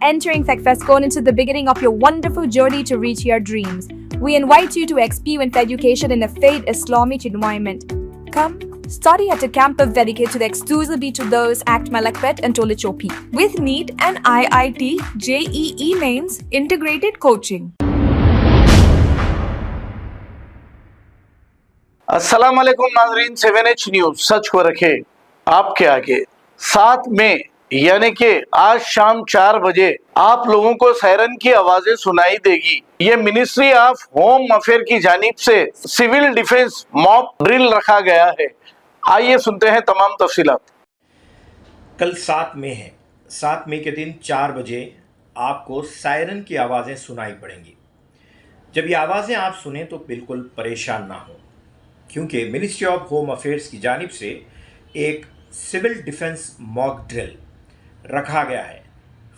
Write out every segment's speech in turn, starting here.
Entering TechFestCon into the beginning of your wonderful journey to reach your dreams. We invite you to experience education in a faith Islamic environment. Come, study at a campus dedicated to the exclusively to those at Malakpet and Tolichopi, with NEET and IIT JEE mains integrated coaching. अस्सलाम वालेकुम नाज़रीन, 7H news सच को रखे आपके आगे। 7 मई यानी कि आज शाम 4 बजे आप लोगों को सायरन की आवाजें सुनाई देगी। ये मिनिस्ट्री ऑफ होम अफेयर की जानिब से सिविल डिफेंस मॉक ड्रिल रखा गया है। आइए सुनते हैं तमाम तफसीलात। कल 7 मई है। 7 मई के दिन 4 बजे आपको सायरन की आवाज़ें सुनाई पड़ेंगी। जब ये आवाज़ें आप सुने तो बिल्कुल परेशान ना हो, क्योंकि मिनिस्ट्री ऑफ होम अफेयर्स की जानिब से एक सिविल डिफेंस मॉक ड्रिल रखा गया है,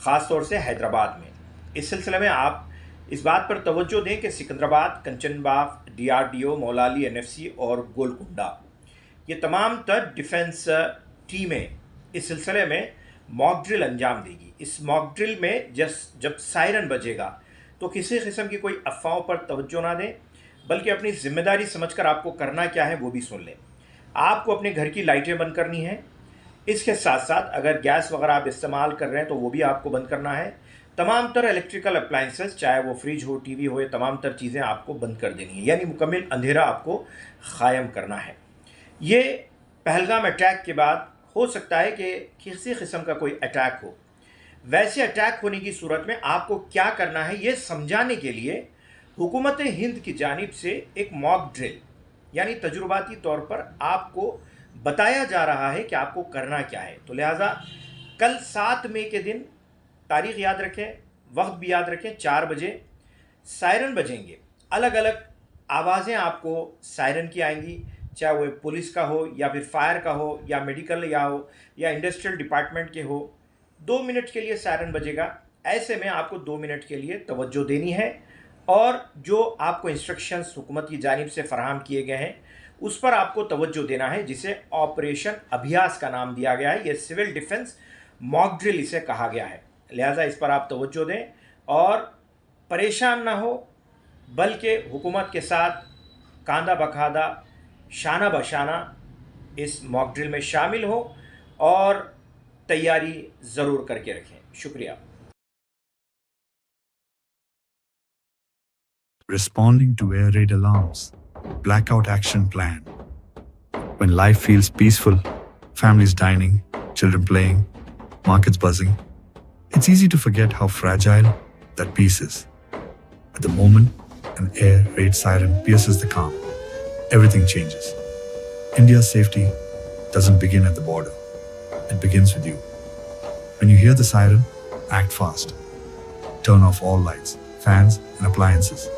ख़ास तौर से हैदराबाद में। इस सिलसिले में आप इस बात पर तवज्जो दें कि सिकंदराबाद, कंचनबाग, DRDO, मौलाली, NFC और गोलकुंडा, ये तमाम तर डिफेंस टीमें इस सिलसिले में मॉक ड्रिल अंजाम देगी। इस मॉक ड्रिल में जब सायरन बजेगा तो किसी किस्म की कोई अफवाहों पर तवज्जो ना दें, बल्कि अपनी जिम्मेदारी समझकर आपको करना क्या है वो भी सुन लें। आपको अपने घर की लाइटें बंद करनी है। इसके साथ साथ अगर गैस वगैरह आप इस्तेमाल कर रहे हैं तो वो भी आपको बंद करना है। तमाम तर इलेक्ट्रिकल अप्लाइंसेस, चाहे वो फ्रिज हो, TV हो, ये तमाम तर चीज़ें आपको बंद कर देनी है, यानी मुकम्मल अंधेरा आपको क़ायम करना है। ये पहलगाम अटैक के बाद हो सकता है कि किसी किस्म का कोई अटैक हो। वैसे अटैक होने की सूरत में आपको क्या करना है ये समझाने के लिए हुकूमत हिंद की जानिब से एक मॉक ड्रिल यानी तजुर्बाती तौर पर आपको बताया जा रहा है कि आपको करना क्या है। तो लिहाजा कल 7 मई के दिन तारीख़ याद रखें, वक्त भी याद रखें, 4 बजे सायरन बजेंगे। अलग अलग आवाज़ें आपको सायरन की आएंगी, चाहे वो पुलिस का हो या फिर फायर का हो या मेडिकल या इंडस्ट्रियल डिपार्टमेंट के हो। 2 मिनट के लिए सायरन बजेगा। ऐसे में आपको 2 मिनट के लिए तवज्जो देनी है और जो आपको इंस्ट्रक्शंस हुकूमत की जानिब से फ़राहम किए गए हैं उस पर आपको तवज्जो देना है, जिसे ऑपरेशन अभ्यास का नाम दिया गया है। ये सिविल डिफेंस मॉक ड्रिल इसे कहा गया है। लिहाजा इस पर आप तवज्जो दें और परेशान ना हो, बल्कि हुकूमत के साथ कांधा बखादा, शाना बशाना इस मॉक ड्रिल में शामिल हो और तैयारी ज़रूर करके रखें। शुक्रिया। Responding to air raid alarms. Blackout action plan. When life feels peaceful, families dining, children playing, markets buzzing, it's easy to forget how fragile that peace is. At the moment an air raid siren pierces the calm, everything changes. India's safety doesn't begin at the border. It begins with you. When you hear the siren, act fast. Turn off all lights, fans and appliances.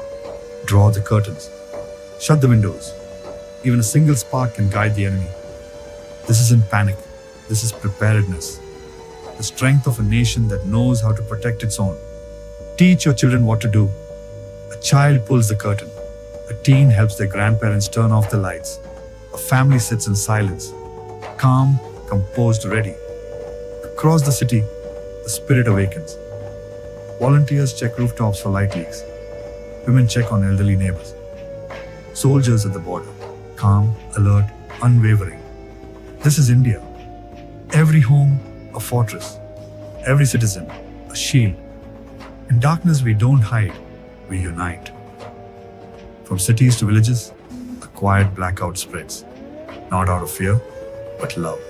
Draw the curtains. Shut the windows. Even a single spark can guide the enemy. This isn't panic. This is preparedness. The strength of a nation that knows how to protect its own. Teach your children what to do. A child pulls the curtain. A teen helps their grandparents turn off the lights. A family sits in silence, calm, composed, ready. Across the city, the spirit awakens. Volunteers check rooftops for light leaks. Women check on elderly neighbors. Soldiers at the border, calm, alert, unwavering. This is India. Every home, a fortress. Every citizen, a shield. In darkness, we don't hide, we unite. From cities to villages, a quiet blackout spreads. Not out of fear, but love.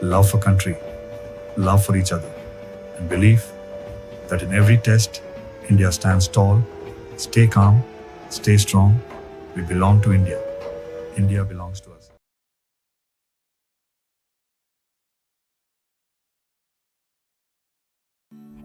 Love for country, love for each other, and belief that in every test, India stands tall. Stay calm, stay strong. We belong to India. India belongs to us.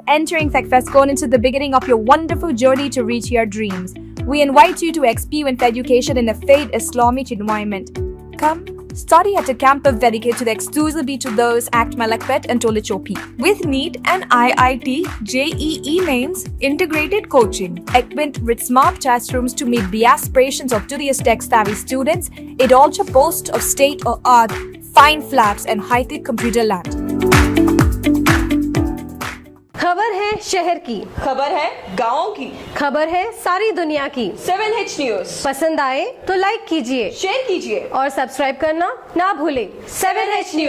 Entering TechFestCon into the beginning of your wonderful journey to reach your dreams. We invite you to experience education in a faith Islamic environment. Come, study at a campus dedicated to the exclusively to those at Malakpet and Tolichopi, with NEET and IIT JEE mains integrated coaching. Equipped with smart classrooms to meet the aspirations of today's tech-savvy students, it also boasts of state-of-the-art fine flats and high-tech computer labs. खबर है शहर की, खबर है गाँव की, खबर है सारी दुनिया की। 7H न्यूज पसंद आए तो लाइक कीजिए, शेयर कीजिए और सब्सक्राइब करना ना भूलें। 7H news.